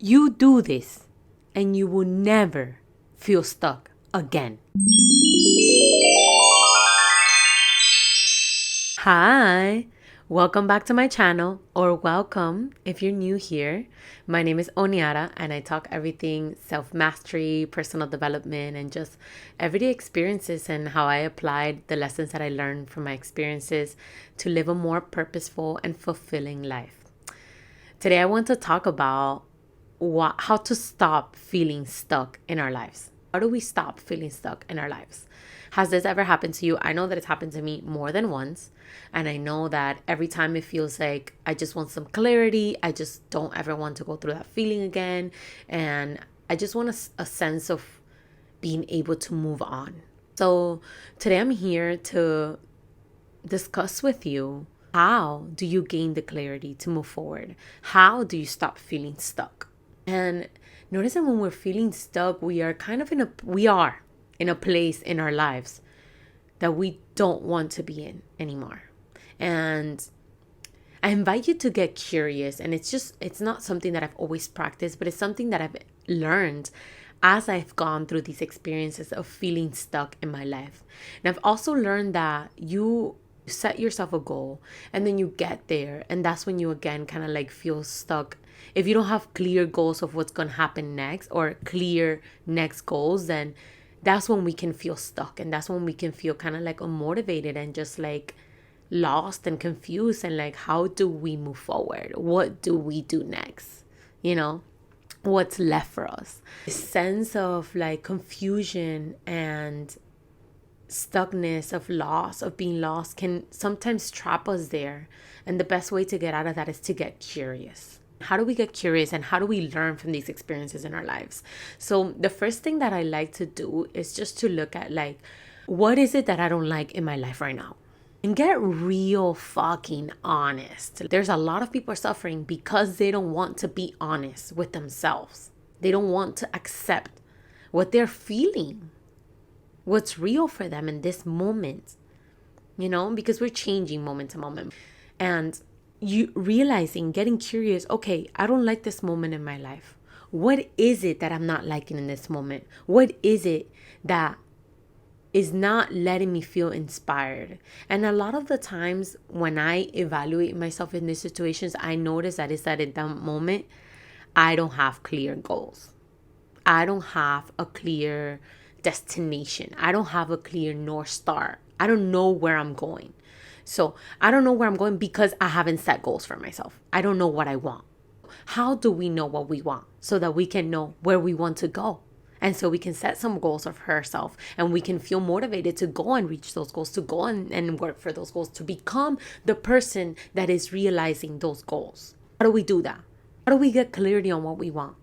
You do this and you will never feel stuck again. Hi, welcome back to my channel, or welcome if you're new here. My name is Oniara and I talk everything self-mastery, personal development, and just everyday experiences and how I applied the lessons that I learned from my experiences to live a more purposeful and fulfilling life. Today I want to talk about how to stop feeling stuck in our lives. How do we stop feeling stuck in our lives? Has this ever happened to you? I know that it's happened to me more than once. And I know that every time it feels like I just want some clarity, I just don't ever want to go through that feeling again. And I just want a sense of being able to move on. So today I'm here to discuss with you, how do you gain the clarity to move forward? How do you stop feeling stuck? And notice that when we're feeling stuck, we are in a place in our lives that we don't want to be in anymore. And I invite you to get curious. And it's not something that I've always practiced, but it's something that I've learned as I've gone through these experiences of feeling stuck in my life. And I've also learned that you set yourself a goal and then you get there, and that's when you again kind of like feel stuck. If you don't have clear goals of what's going to happen next, or clear next goals, then that's when we can feel stuck, and that's when we can feel kind of like unmotivated and just like lost and confused, and like, how do we move forward? What do we do next? What's left for us? A sense of like confusion and stuckness, of loss, of being lost, can sometimes trap us there. And the best way to get out of that is to get curious. How do we get curious, and how do we learn from these experiences in our lives? So the first thing that I like to do is just to look at, like, what is it that I don't like in my life right now? And get real fucking honest. There's a lot of people suffering because they don't want to be honest with themselves. They don't want to accept what they're feeling, what's real for them in this moment, because we're changing moment to moment. And you realizing, getting curious, okay, I don't like this moment in my life. What is it that I'm not liking in this moment? What is it that is not letting me feel inspired? And a lot of the times when I evaluate myself in these situations, I notice that it's that at that moment, I don't have clear goals. I don't have a clear destination. I don't have a clear North Star. I don't know where I'm going. So I don't know where I'm going because I haven't set goals for myself. I don't know what I want. How do we know what we want so that we can know where we want to go? And so we can set some goals of herself, and we can feel motivated to go and reach those goals, to go and work for those goals, to become the person that is realizing those goals. How do we do that? How do we get clarity on what we want?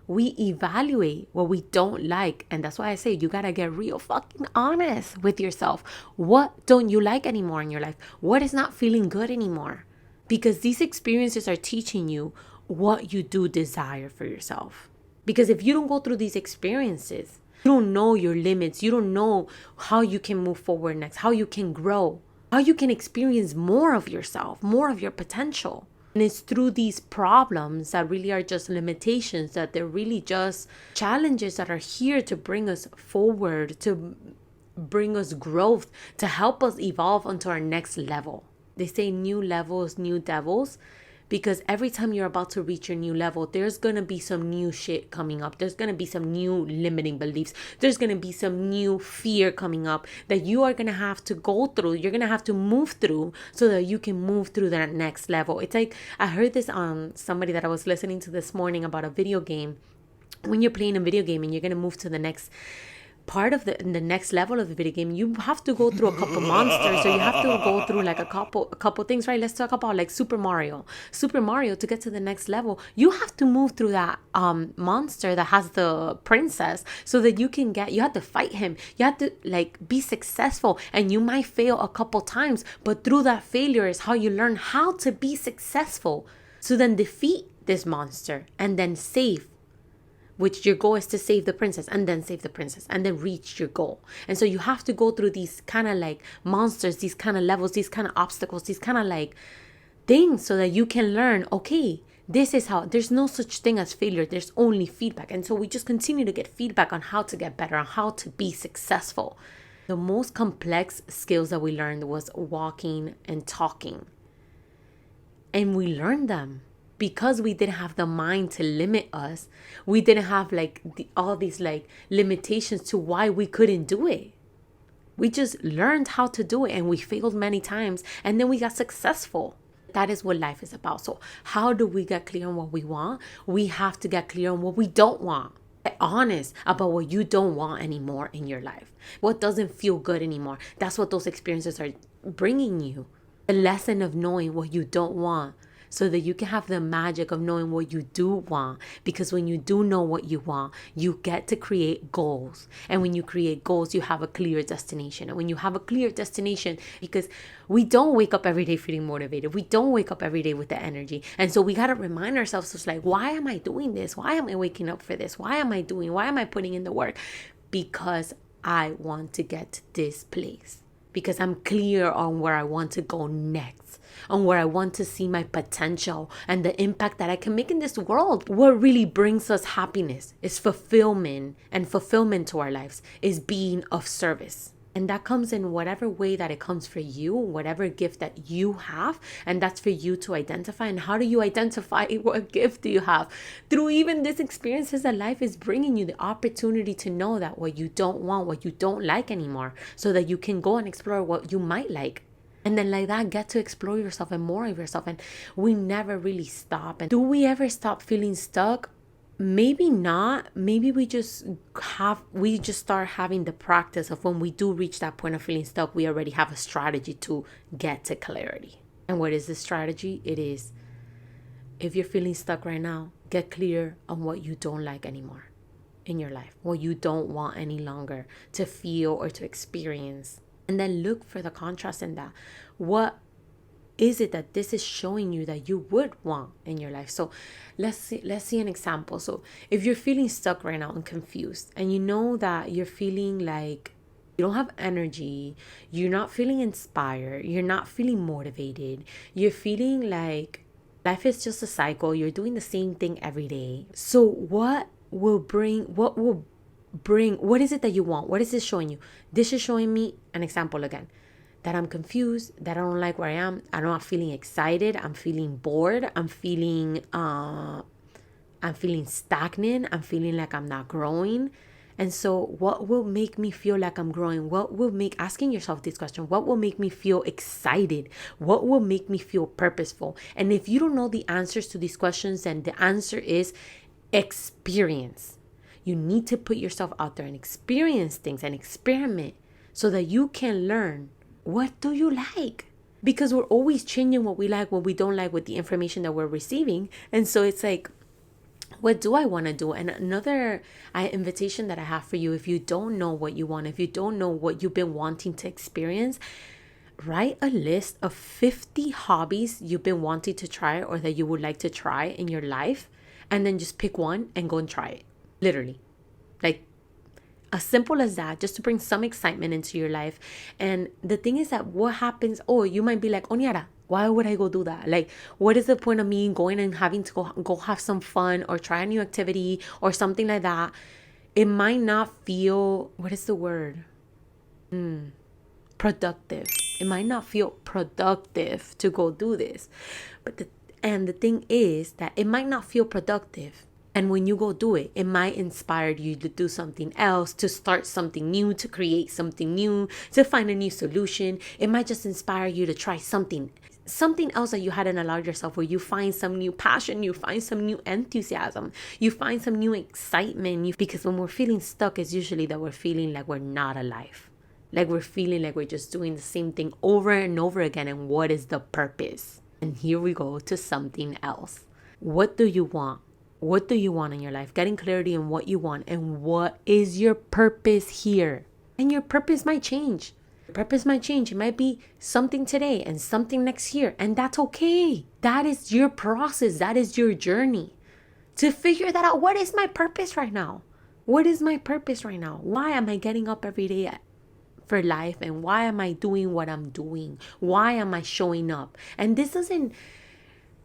We evaluate what we don't like. And that's why I say you gotta get real fucking honest with yourself. What don't you like anymore in your life? What is not feeling good anymore? Because these experiences are teaching you what you do desire for yourself. Because if you don't go through these experiences, you don't know your limits. You don't know how you can move forward next, how you can grow, how you can experience more of yourself, more of your potential. And it's through these problems that really are just limitations, that they're really just challenges that are here to bring us forward, to bring us growth, to help us evolve onto our next level. They say new levels, new devils, because every time you're about to reach your new level, there's going to be some new shit coming up. There's going to be some new limiting beliefs. There's going to be some new fear coming up that you are going to have to go through. You're going to have to move through so that you can move through that next level. It's like, I heard this on somebody that I was listening to this morning about a video game. When you're playing a video game and you're going to move to the next part of the next level of the video game, you have to go through a couple monsters, so you have to go through like a couple things, right? Let's talk about like Super Mario. To get to the next level, you have to move through that monster that has the princess, so that you have to fight him. You have to like be successful, and you might fail a couple times, but through that failure is how you learn how to be successful, so then defeat this monster and then save, which your goal is to save the princess, and then save the princess and then reach your goal. And so you have to go through these kind of like monsters, these kind of levels, these kind of obstacles, these kind of like things, so that you can learn, okay, This is how, there's no such thing as failure. There's only feedback. And so we just continue to get feedback on how to get better, on how to be successful. The most complex skills that we learned was walking and talking. And we learned them because we didn't have the mind to limit us. We didn't have like all these like limitations to why we couldn't do it. We just learned how to do it, and we failed many times, and then we got successful. That is what life is about. So how do we get clear on what we want? We have to get clear on what we don't want. Get honest about what you don't want anymore in your life. What doesn't feel good anymore. That's what those experiences are bringing you. The lesson of knowing what you don't want, so that you can have the magic of knowing what you do want. Because when you do know what you want, you get to create goals. And when you create goals, you have a clear destination. And when you have a clear destination, because we don't wake up every day feeling motivated. We don't wake up every day with the energy. And so we got to remind ourselves, it's like, why am I doing this? Why am I waking up for this? Why am I putting in the work? Because I want to get to this place. Because I'm clear on where I want to go next, on where I want to see my potential and the impact that I can make in this world. What really brings us happiness is fulfillment, and fulfillment to our lives is being of service. And that comes in whatever way that it comes for you, whatever gift that you have. And that's for you to identify. And how do you identify what gift do you have? Through even these experiences that life is bringing you, the opportunity to know that what you don't want, what you don't like anymore, so that you can go and explore what you might like. And then like that, get to explore yourself and more of yourself. And we never really stop. And do we ever stop feeling stuck? Maybe not. Maybe we just start having the practice of when we do reach that point of feeling stuck, we already have a strategy to get to clarity. And what is the strategy? It is, if you're feeling stuck right now, get clear on what you don't like anymore in your life, what you don't want any longer to feel or to experience. And then look for the contrast in that. What is it that this is showing you that you would want in your life? So let's see an example. So if you're feeling stuck right now and confused, and you know that you're feeling like you don't have energy, you're not feeling inspired, you're not feeling motivated, you're feeling like life is just a cycle, you're doing the same thing every day. So what is it that you want? What is this showing you? This is showing me an example again, that I'm confused, that I don't like where I am. I'm not feeling excited. I'm feeling bored. I'm feeling stagnant. I'm feeling like I'm not growing. And so what will make me feel like I'm growing? Asking yourself this question, what will make me feel excited? What will make me feel purposeful? And if you don't know the answers to these questions, then the answer is experience. You need to put yourself out there and experience things and experiment so that you can learn. What do you like? Because we're always changing what we like, what we don't like with the information that we're receiving. And so it's like, what do I want to do? And another invitation that I have for you, if you don't know what you want, if you don't know what you've been wanting to experience, write a list of 50 hobbies you've been wanting to try or that you would like to try in your life. And then just pick one and go and try it. Literally. Like, as simple as that, just to bring some excitement into your life. And the thing is that what happens, you might be like, Oniara, why would I go do that? Like, what is the point of me going and having to go have some fun or try a new activity or something like that? It might not feel, what is the word? Productive. It might not feel productive to go do this. But the thing is that it might not feel productive. And when you go do it, it might inspire you to do something else, to start something new, to create something new, to find a new solution. It might just inspire you to try something else that you hadn't allowed yourself, where you find some new passion, you find some new enthusiasm, you find some new excitement. Because when we're feeling stuck, it's usually that we're feeling like we're not alive. Like we're feeling like we're just doing the same thing over and over again. And what is the purpose? And here we go to something else. What do you want? What do you want in your life? Getting clarity on what you want and what is your purpose here. And your purpose might change. Your purpose might change. It might be something today and something next year. And that's okay. That is your process. That is your journey to figure that out. What is my purpose right now? What is my purpose right now? Why am I getting up every day for life? And why am I doing what I'm doing? Why am I showing up? And this doesn't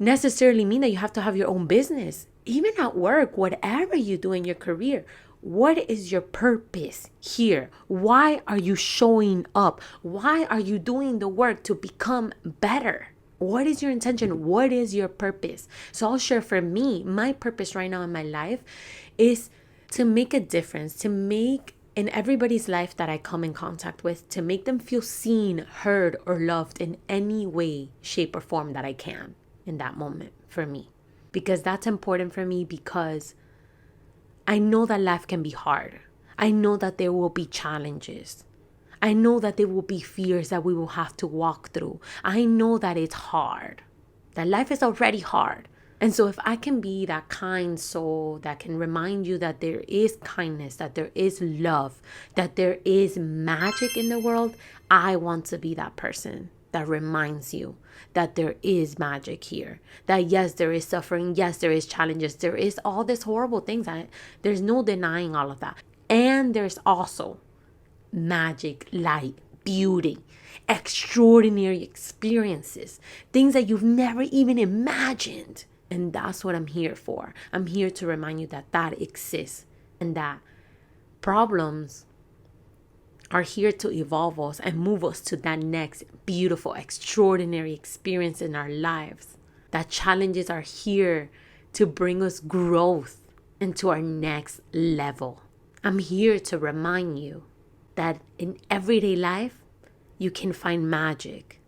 necessarily mean that you have to have your own business. Even at work, whatever you do in your career, what is your purpose here? Why are you showing up? Why are you doing the work to become better? What is your intention? What is your purpose? So I'll share for me, my purpose right now in my life is to make a difference, to make in everybody's life that I come in contact with, to make them feel seen, heard, or loved in any way, shape, or form that I can in that moment for me. Because that's important for me, because I know that life can be hard. I know that there will be challenges. I know that there will be fears that we will have to walk through. I know that it's hard, that life is already hard. And so if I can be that kind soul that can remind you that there is kindness, that there is love, that there is magic in the world, I want to be that person that reminds you that there is magic here. That yes, there is suffering. Yes, there is challenges. There is all these horrible things. There's no denying all of that. And there's also magic, light, beauty, extraordinary experiences, things that you've never even imagined. And that's what I'm here for. I'm here to remind you that that exists, and that problems are here to evolve us and move us to that next beautiful, extraordinary experience in our lives. That challenges are here to bring us growth into our next level. I'm here to remind you that in everyday life, you can find magic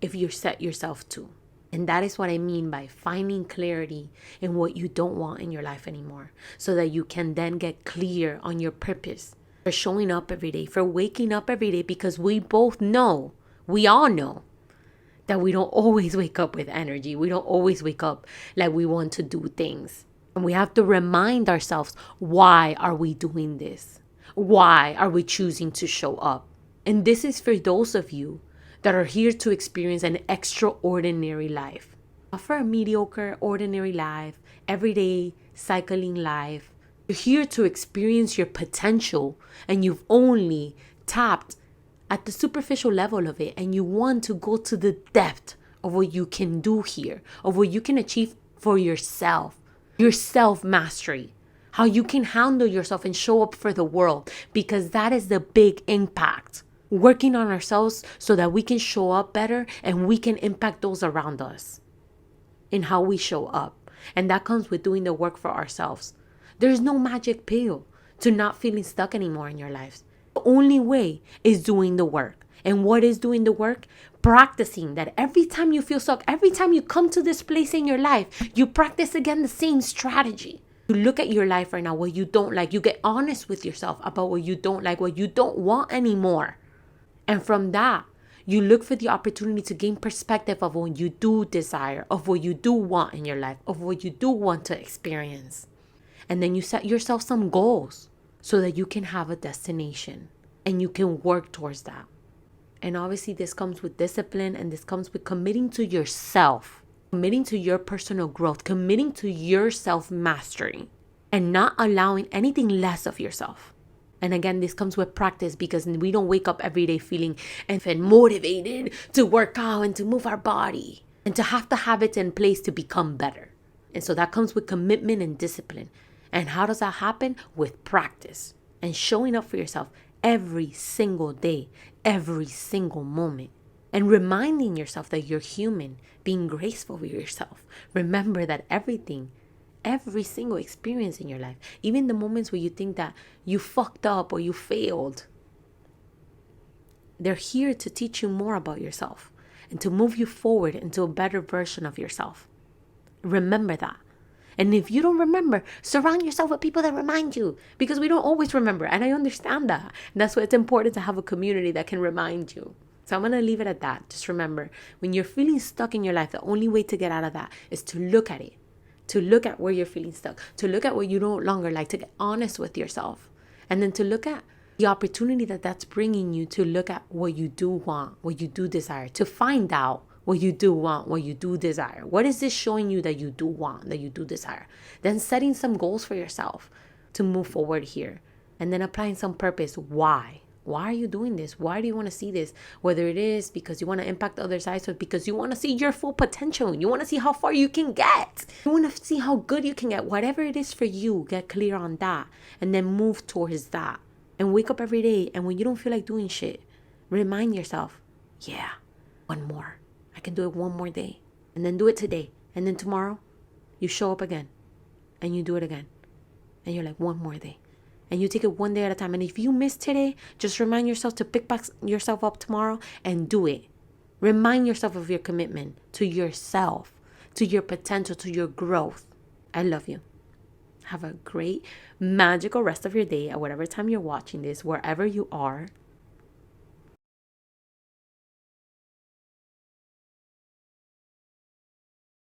if you set yourself to. And that is what I mean by finding clarity in what you don't want in your life anymore, so that you can then get clear on your purpose for showing up every day, for waking up every day, because we both know, we all know that we don't always wake up with energy. We don't always wake up like we want to do things. And we have to remind ourselves, why are we doing this? Why are we choosing to show up? And this is for those of you that are here to experience an extraordinary life. Not for a mediocre, ordinary life, everyday cycling life. You're here to experience your potential, and you've only tapped at the superficial level of it, and you want to go to the depth of what you can do here, of what you can achieve for yourself, your self-mastery, how you can handle yourself and show up for the world, because that is the big impact. Working on ourselves so that we can show up better and we can impact those around us in how we show up. And that comes with doing the work for ourselves. There's no magic pill to not feeling stuck anymore in your lives. The only way is doing the work. And what is doing the work? Practicing that every time you feel stuck, every time you come to this place in your life, you practice again the same strategy. You look at your life right now, what you don't like. You get honest with yourself about what you don't like, what you don't want anymore. And from that, you look for the opportunity to gain perspective of what you do desire, of what you do want in your life, of what you do want to experience. And then you set yourself some goals so that you can have a destination and you can work towards that. And obviously this comes with discipline, and this comes with committing to yourself, committing to your personal growth, committing to your self-mastery, and not allowing anything less of yourself. And again, this comes with practice, because we don't wake up every day feeling and motivated to work out and to move our body and to have the habits in place to become better. And so that comes with commitment and discipline. And how does that happen? With practice and showing up for yourself every single day, every single moment, and reminding yourself that you're human, being graceful with yourself. Remember that every single experience in your life, even the moments where you think that you fucked up or you failed, they're here to teach you more about yourself and to move you forward into a better version of yourself. Remember that. And if you don't remember, surround yourself with people that remind you, because we don't always remember. And I understand that. And that's why it's important to have a community that can remind you. So I'm going to leave it at that. Just remember, when you're feeling stuck in your life, the only way to get out of that is to look at it. To look at where you're feeling stuck, to look at what you no longer like, to get honest with yourself, and then to look at the opportunity that that's bringing you to look at what you do want, what you do desire, to find out what you do want, what you do desire. What is this showing you that you do want, that you do desire? Then setting some goals for yourself to move forward here, and then applying some purpose. Why? Why are you doing this? Why do you want to see this? Whether it is because you want to impact other sides or because you want to see your full potential. You want to see how far you can get. You want to see how good you can get. Whatever it is for you, get clear on that and then move towards that. And wake up every day, and when you don't feel like doing shit, remind yourself, yeah, one more. I can do it one more day. And then do it today. And then tomorrow, you show up again. And you do it again. And you're like, one more day. And you take it one day at a time. And if you miss today, just remind yourself to pick back yourself up tomorrow and do it. Remind yourself of your commitment to yourself, to your potential, to your growth. I love you. Have a great, magical rest of your day at whatever time you're watching this, wherever you are.